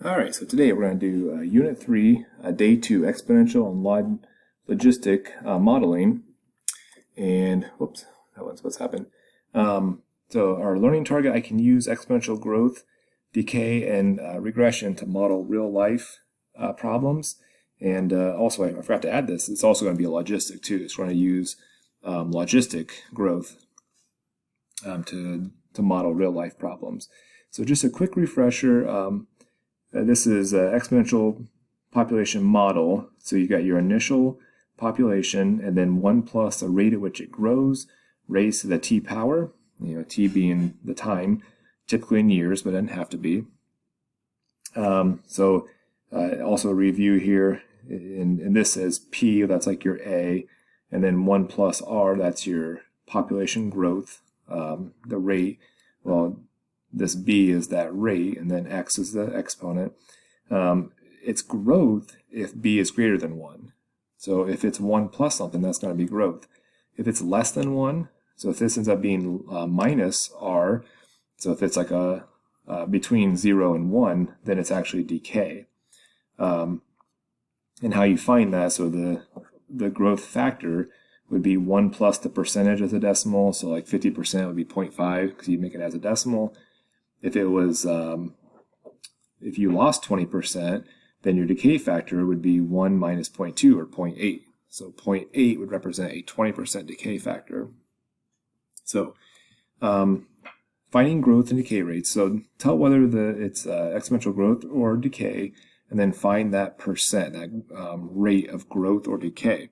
All right, so today we're going to do Unit 3, Day 2, Exponential and Logistic Modeling. And, whoops, that one's what's happened. So our learning target, I can use exponential growth, decay, and regression to model real-life problems. And also, I forgot to add this, it's also going to be a logistic too. It's going to use logistic growth to model real-life problems. So just a quick refresher. This is an exponential population model. So you got your initial population and then 1 plus the rate at which it grows raised to the t power, t being the time, typically in years, but it doesn't have to be. Also a review here, and this says P, that's like your A, and then 1 plus R, that's your population growth, the rate. Well, this B is that rate, and then X is the exponent. It's growth if B is greater than 1. So if it's 1 plus something, that's going to be growth. If it's less than 1, so if this ends up being minus R, so if it's like between 0 and 1, then it's actually decay. And how you find that, so the growth factor would be 1 plus the percentage as a decimal, so like 50% would be 0.5 because you make it as a decimal. If it was, if you lost 20%, then your decay factor would be 1 minus 0.2 or 0.8. So 0.8 would represent a 20% decay factor. So finding growth and decay rates. So tell whether it's exponential growth or decay, and then find that percent, that rate of growth or decay.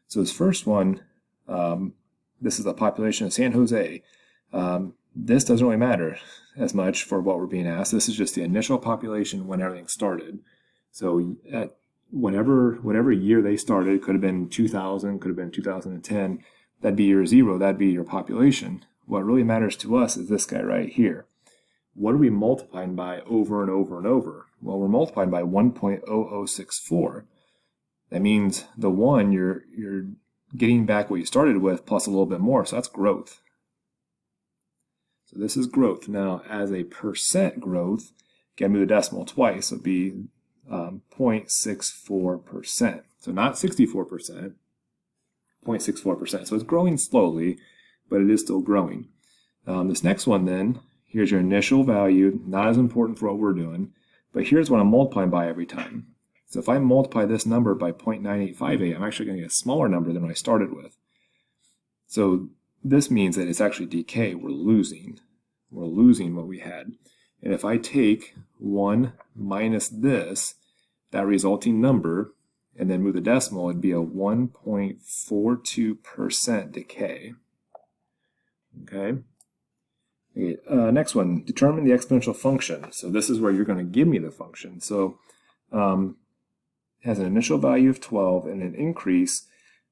So this first one, this is the population of San Jose. This doesn't really matter as much for what we're being asked. This is just the initial population when everything started. So at whatever year they started, could have been 2000, could have been 2010, that'd be your 0, that'd be your population. What really matters to us is this guy right here. What are we multiplying by over and over and over? Well, we're multiplying by 1.0064. That means the 1, you're getting back what you started with plus a little bit more, so that's growth. So this is growth. Now, as a percent growth, got to move the decimal twice, so it'd be 0.64%. So not 64%, 0.64%. So it's growing slowly, but it is still growing. This next one then, here's your initial value, not as important for what we're doing, but here's what I'm multiplying by every time. So if I multiply this number by 0.9858, I'm actually going to get a smaller number than what I started with. So this means that it's actually decay. We're losing what we had. And if I take 1 minus this, that resulting number, and then move the decimal, it'd be a 1.42% decay. Okay. Next one, determine the exponential function. So this is where you're going to give me the function. So it has an initial value of 12 and an increase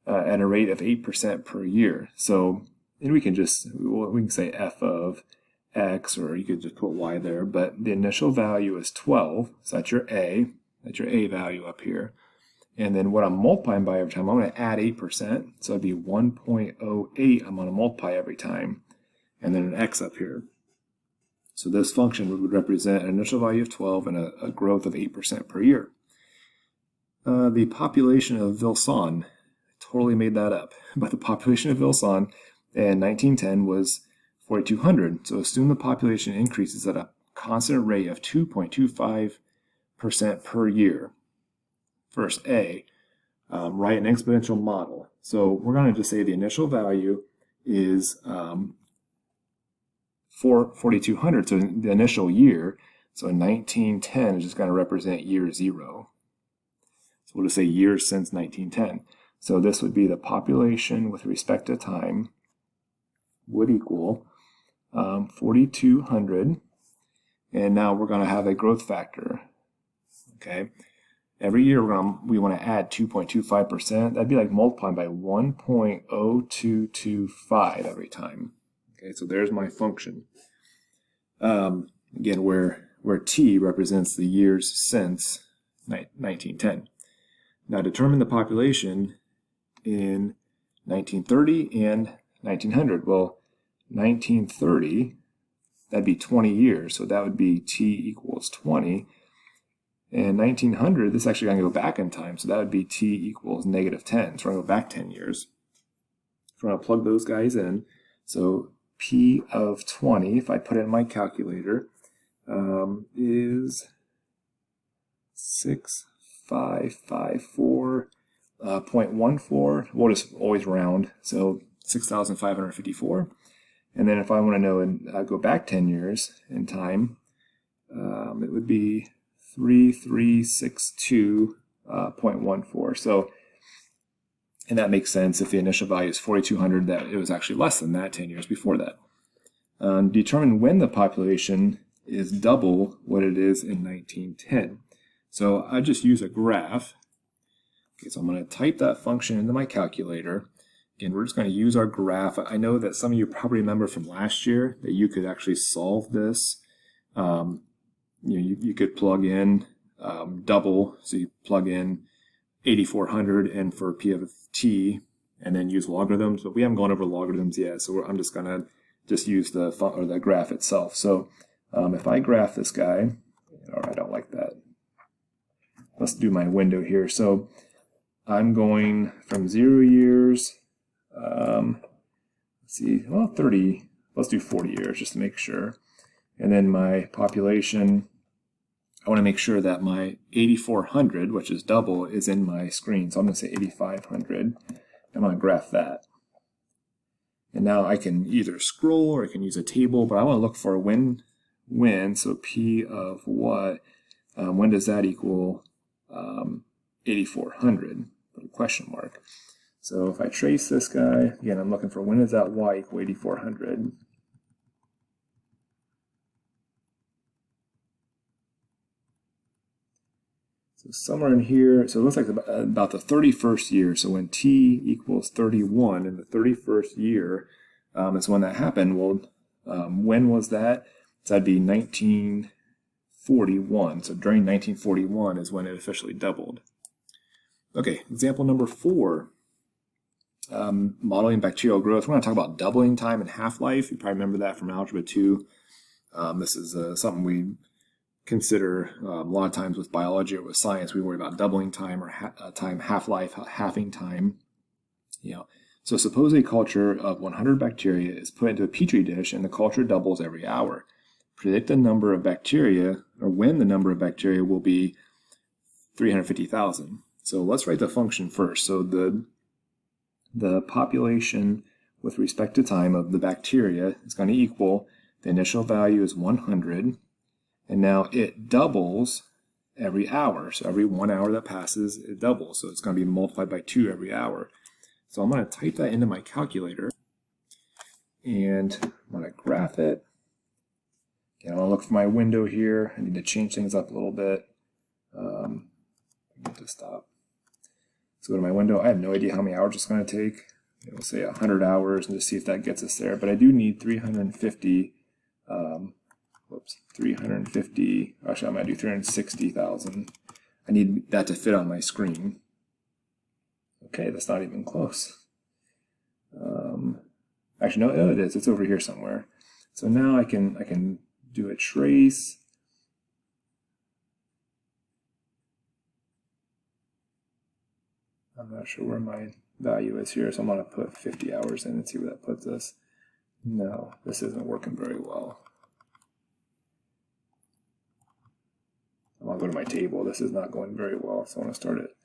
at a rate of 8% per year. So and we can say f of x, or you could just put y there, but the initial value is 12, so that's your a value up here. And then what I'm multiplying by every time, I'm going to add 8%, so it'd be 1.08 I'm going to multiply every time, and then an x up here. So this function would represent an initial value of 12 and a growth of 8% per year. The population of Vilson, totally made that up, but the population of Vilson in 1910 was 4,200. So assume the population increases at a constant rate of 2.25% per year. First A, write an exponential model. So we're going to just say the initial value is 4,200, so the initial year. So in 1910 is just going to represent year 0. So we'll just say years since 1910. So this would be the population with respect to time would equal 4,200, and now we're going to have a growth factor. Okay, every year we want to add 2.25%. That'd be like multiplying by 1.0225 every time. Okay, so there's my function. Again, where t represents the years since 1910. Now determine the population in 1930 and 1900. Well, 1930, that'd be 20 years, so that would be t equals 20. And 1900, this is actually going to go back in time, so that would be t equals negative 10. So we're going to go back 10 years. So we're going to plug those guys in. So P of 20, if I put it in my calculator, is 6554.14. We'll just always round, so 6,554. And then if I want to know and go back 10 years in time, it would be 3362.14. So, and that makes sense if the initial value is 4,200, that it was actually less than that 10 years before that. Determine when the population is double what it is in 1910. So I just use a graph. Okay, so I'm going to type that function into my calculator. Again, we're just going to use our graph. I know that some of you probably remember from last year that you could actually solve this. You could plug in double, so you plug in 8,400 and for P of t, and then use logarithms. But we haven't gone over logarithms yet, so I'm just going to use the graph itself. So if I graph this guy, or I don't like that. Let's do my window here. So I'm going from 0 years. Let's see, well, 30. Let's do 40 years just to make sure. And then my population, I want to make sure that my 8,400, which is double, is in my screen. So I'm going to say 8,500. I'm going to graph that. And now I can either scroll or I can use a table, but I want to look for when. So P of what? When does that equal 8,400? Put a question mark. So if I trace this guy, again, I'm looking for when does that y equal 8,400? So somewhere in here, so it looks like about the 31st year. So when t equals 31 in the 31st year is when that happened. Well, when was that? So that'd be 1941. So during 1941 is when it officially doubled. Okay, example number 4. Modeling bacterial growth. We're going to talk about doubling time and half-life. You probably remember that from Algebra 2. This is something we consider a lot of times with biology or with science. We worry about doubling time or half-life, halving time. So suppose a culture of 100 bacteria is put into a petri dish and the culture doubles every hour. Predict the number of bacteria, or when the number of bacteria will be 350,000. So let's write the function first. So the population with respect to time of the bacteria is going to equal, the initial value is 100, and now it doubles every hour. So every 1 hour that passes, it doubles. So it's going to be multiplied by 2 every hour. So I'm going to type that into my calculator, and I'm going to graph it. Again, I'm going to look for my window here. I need to change things up a little bit. Get to stop. Let's go to my window. I have no idea how many hours it's going to take. We'll say 100 hours and just see if that gets us there. But I do need 350. 350. Actually, I'm going to do 360,000. I need that to fit on my screen. Okay, that's not even close. Actually, no, it is. It's over here somewhere. So now I can do a trace. I'm not sure where my value is here, so I'm going to put 50 hours in and see where that puts us. No, this isn't working very well. I'm going to go to my table. This is not going very well, so I want to start it.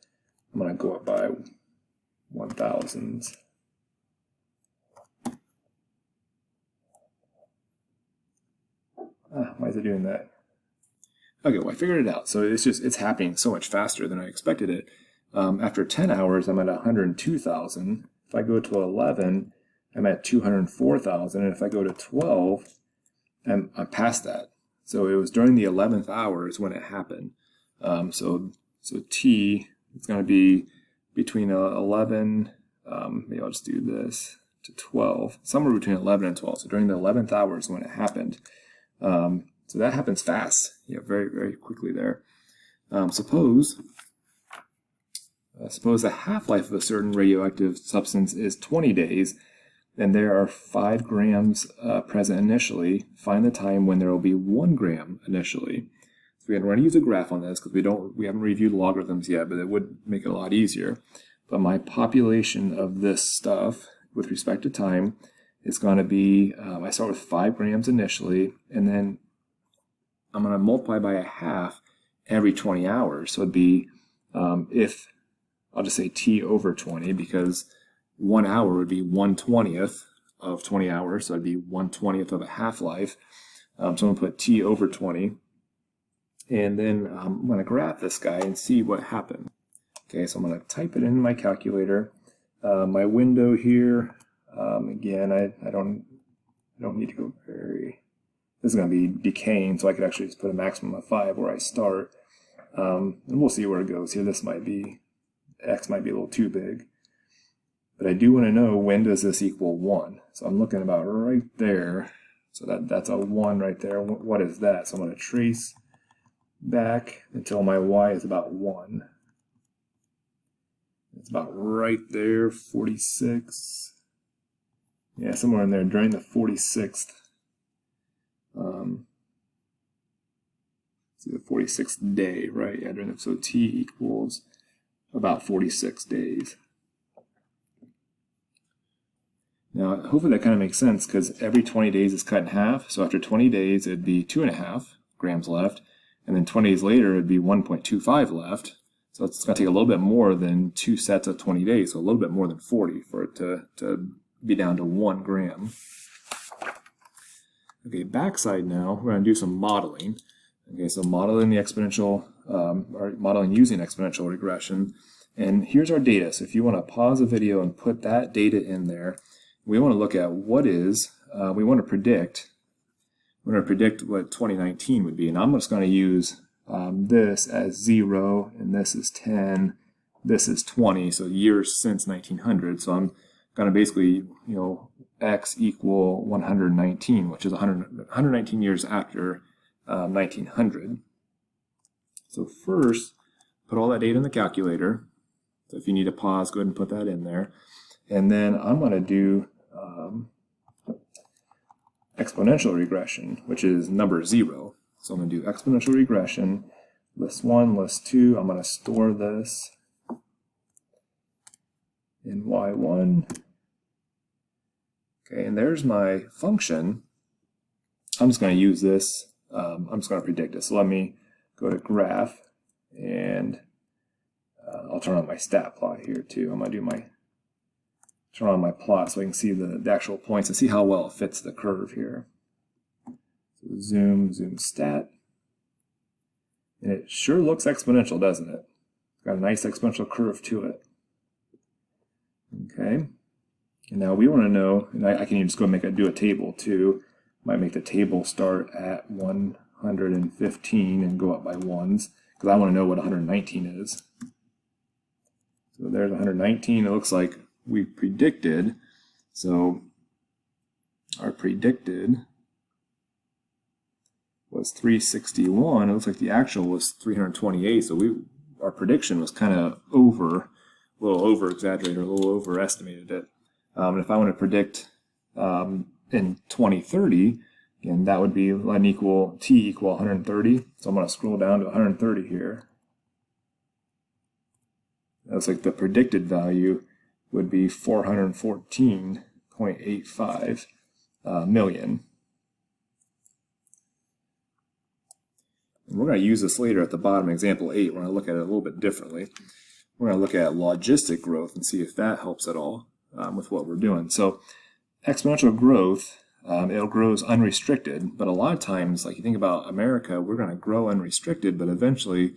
I'm going to go up by 1,000s. Why is it doing that? Okay, well, I figured it out. So it's happening so much faster than I expected it. After 10 hours, I'm at 102,000. If I go to 11, I'm at 204,000. And if I go to 12, I'm past that. So it was during the 11th hour is when it happened. So T, it's going to be between 11, maybe I'll just do this, to 12, somewhere between 11 and 12. So during the 11th hour is when it happened. So that happens fast, very, very quickly there. Suppose the half-life of a certain radioactive substance is 20 days, and there are 5 grams present initially. Find the time when there will be 1 gram initially. we're going to use a graph on this because we haven't reviewed logarithms yet, but it would make it a lot easier. But my population of this stuff with respect to time is going to be, I start with 5 grams initially, and then I'm going to multiply by a half every 20 hours. So it'd be, if, I'll just say t over 20, because 1 hour would be 1/20th of 20 hours, so it'd be 1/20th of a half-life. So I'm going to put t over 20, and then I'm going to graph this guy and see what happened. Okay, so I'm going to type it in my calculator. My window here, again, I don't need to go very, this is going to be decaying, so I could actually just put a maximum of 5 where I start. And we'll see where it goes here. This might be, x might be a little too big. But I do want to know, when does this equal 1? So I'm looking about right there. So that's a 1 right there. What is that? So I'm going to trace back until my y is about 1. It's about right there, 46. Yeah, somewhere in there during the 46th. The 46th day, right? Yeah, so t equals about 46 days. Now, hopefully that kind of makes sense, because every 20 days is cut in half. So after 20 days, it'd be 2.5 grams left, and then 20 days later, it'd be 1.25 left. So it's going to take a little bit more than 2 sets of 20 days, so a little bit more than 40 for it to be down to 1 gram. Okay, backside now, we're going to do some modeling. Okay, so modeling the exponential, or modeling using exponential regression. And here's our data. So if you want to pause the video and put that data in there, we want to look at what is, we want to predict what 2019 would be. And I'm just going to use this as 0, and this is 10, this is 20, so years since 1900. So I'm going to basically, x equal 119, which is 119 years after 1900. So first, put all that data in the calculator. So if you need to pause, go ahead and put that in there. And then I'm going to do exponential regression, which is number 0. So I'm going to do exponential regression, list 1, list 2. I'm going to store this in y1. Okay, and there's my function. I'm just going to use this. I'm just going to predict it. So let me go to graph, and I'll turn on my stat plot here too. I'm going to do turn on my plot so I can see the actual points and see how well it fits the curve here. So zoom stat. And it sure looks exponential, doesn't it? It's got a nice exponential curve to it. Okay. And now we want to know, and I can just go do a table too. Might make the table start at 115 and go up by 1s, because I want to know what 119 is. So there's 119. It looks like we predicted. So our predicted was 361. It looks like the actual was 328. So our prediction was kind of a little over exaggerated, a little overestimated it. And if I want to predict in 2030, again, that would be t equal 130. So I'm going to scroll down to 130 here. That's like the predicted value would be 414.85 million. And we're going to use this later at the bottom, example 8. We're going to look at it a little bit differently. We're going to look at logistic growth and see if that helps at all with what we're doing. So exponential growth, it grows unrestricted, but a lot of times, like you think about America, we're going to grow unrestricted, but eventually,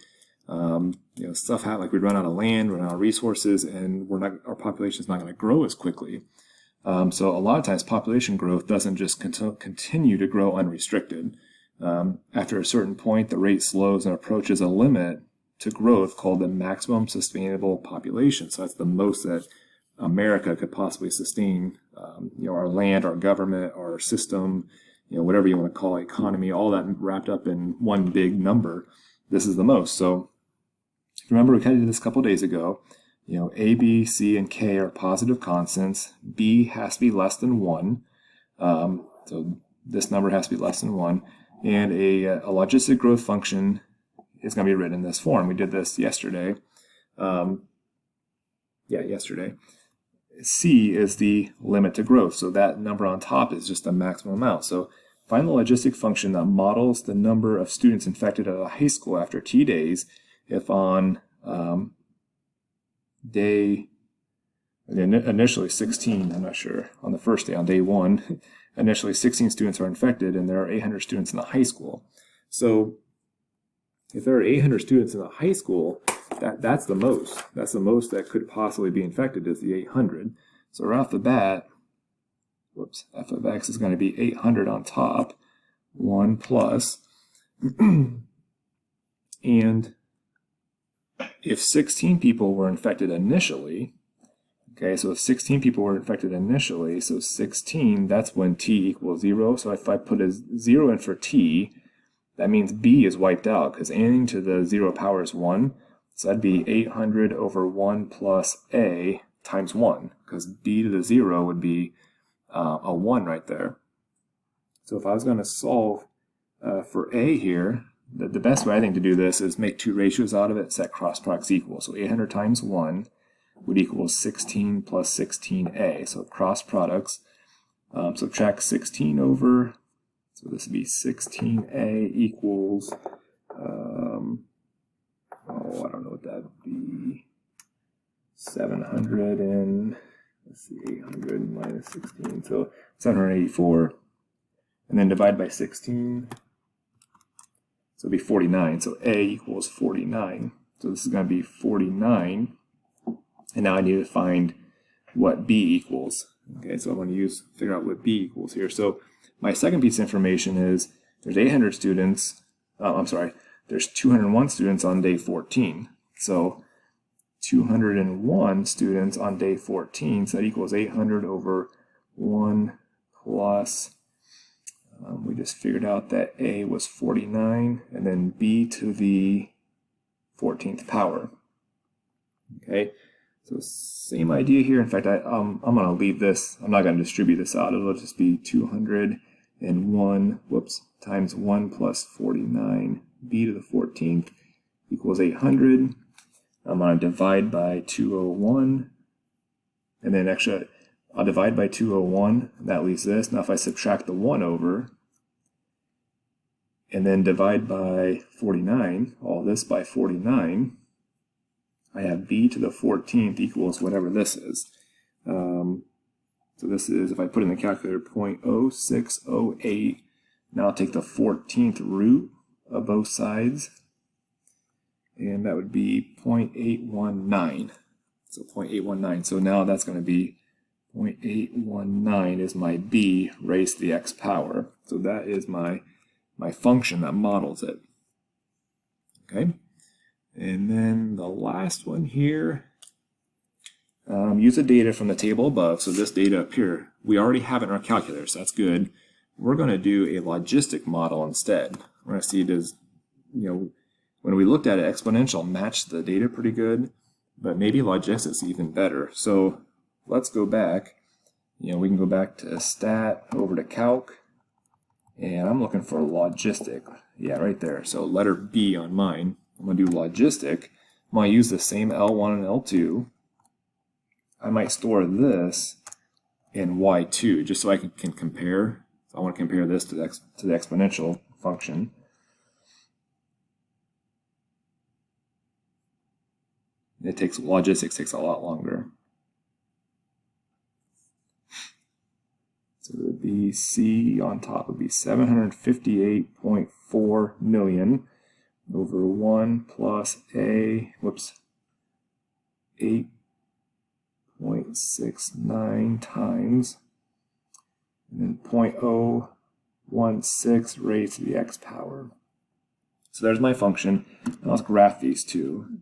stuff happens, like we run out of land, run out of resources, and our population is not going to grow as quickly. So a lot of times, population growth doesn't just continue to grow unrestricted. After a certain point, the rate slows and approaches a limit to growth called the maximum sustainable population. So that's the most that America could possibly sustain, our land, our government, our system, whatever you want to call it, economy, all that wrapped up in one big number. This is the most. So remember, we kind of did this a couple days ago. A, B, C, and K are positive constants. B has to be less than 1. So this number has to be less than 1. And a logistic growth function is going to be written in this form. We did this yesterday. Yesterday. C is the limit to growth. So that number on top is just the maximum amount. So find the logistic function that models the number of students infected at a high school after T days if on day, initially 16, I'm not sure, on the first day, on day 1, initially 16 students are infected and there are 800 students in the high school. So if there are 800 students in the high school, that's the most. That's the most that could possibly be infected is the 800. So right off the bat, f of x is going to be 800 on top, 1 plus. And if 16 people were infected initially, okay, so if 16 people were infected initially, so 16, that's when t equals 0. So if I put a 0 in for t, that means b is wiped out because anything to the 0 power is 1. So that'd be 800 over 1 plus a times 1, because b to the 0 would be a 1 right there. So if I was going to solve for a here, the best way I think to do this is make two ratios out of it, set cross products equal. So 800 times 1 would equal 16 plus 16a. So cross products, subtract 16 over, so this would be 16a equals, I don't know what that would be, 700 and, let's see, 800 minus 16, so 784, and then divide by 16, so it'd be 49, so a equals 49, so this is going to be 49, and now I need to find what b equals. Okay, so I'm going to figure out what b equals here. So my second piece of information is there's 800 students, there's 201 students on day 14. So 201 students on day 14, so that equals 800 over 1 plus, we just figured out that a was 49, and then b to the 14th power. Okay, so same idea here. In fact, I'm going to leave this, I'm not going to distribute this out. It'll just be 201, times 1 plus 49, b to the 14th equals 800. I'm going to divide by 201, and then actually I'll divide by 201, that leaves this. Now if I subtract the 1 over, and then divide by 49, all this by 49, I have b to the 14th equals whatever this is. So this is, if I put in the calculator, 0.0608. Now I'll take the 14th root of both sides, and that would be 0.819. So 0.819. So now that's going to be 0.819 is my b raised to the x power. So that is my function that models it. Okay, and then the last one here, use the data from the table above. So this data up here, we already have it in our calculator, so that's good. We're going to do a logistic model instead. We're going to see, does, when we looked at it, exponential matched the data pretty good, but maybe logistics even better. So let's go back. We can go back to stat, over to calc, and I'm looking for logistic. Yeah, right there. So letter B on mine. I'm going to do logistic. I'm going to use the same L1 and L2. I might store this in Y2 just so I can compare. So I want to compare this to the exponential function. Logistics takes a lot longer. So the BC on top would be 758.4 million over 1 plus a, 8.69 times, and then 0.016 raised to the x power. So there's my function. Now let's graph these two.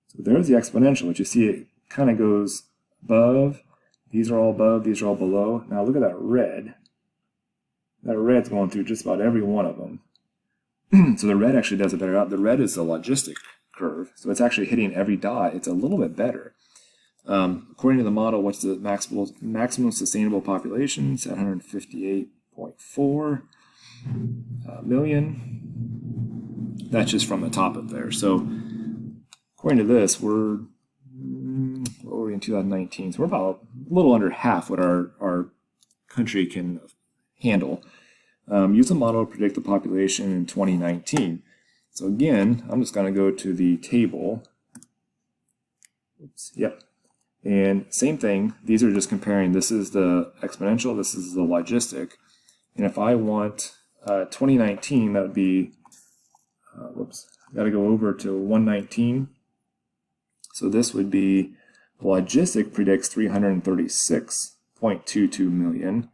So there's the exponential, which you see it kind of goes above. These are all above, these are all below. Now look at that red. That red's going through just about every one of them. So the red actually does a better job. The red is the logistic curve, so it's actually hitting every dot. It's a little bit better. According to the model, what's the maximum sustainable population? 758.4. million. That's just from the top up there. So according to this, what were we in 2019? So we're about a little under half what our country can handle. Use a model to predict the population in 2019. So again, I'm just going to go to the table. Oops, yep. And same thing, these are just comparing, this is the exponential, this is the logistic. And if I want 2019, that would be, got to go over to 119. So this would be, the logistic predicts 336.22 million,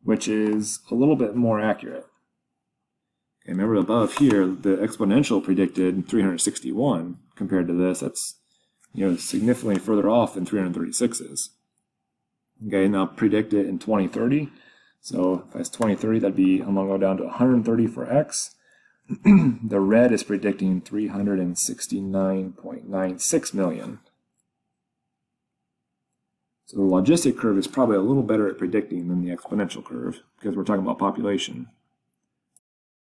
which is a little bit more accurate. Okay, remember above here, the exponential predicted 361 compared to this. That's significantly further off than 336 is. Okay, now predict it in 2030. So if it's 2030, that'd be, I'm going to go down to 130 for X. The red is predicting 369.96 million. So the logistic curve is probably a little better at predicting than the exponential curve because we're talking about population.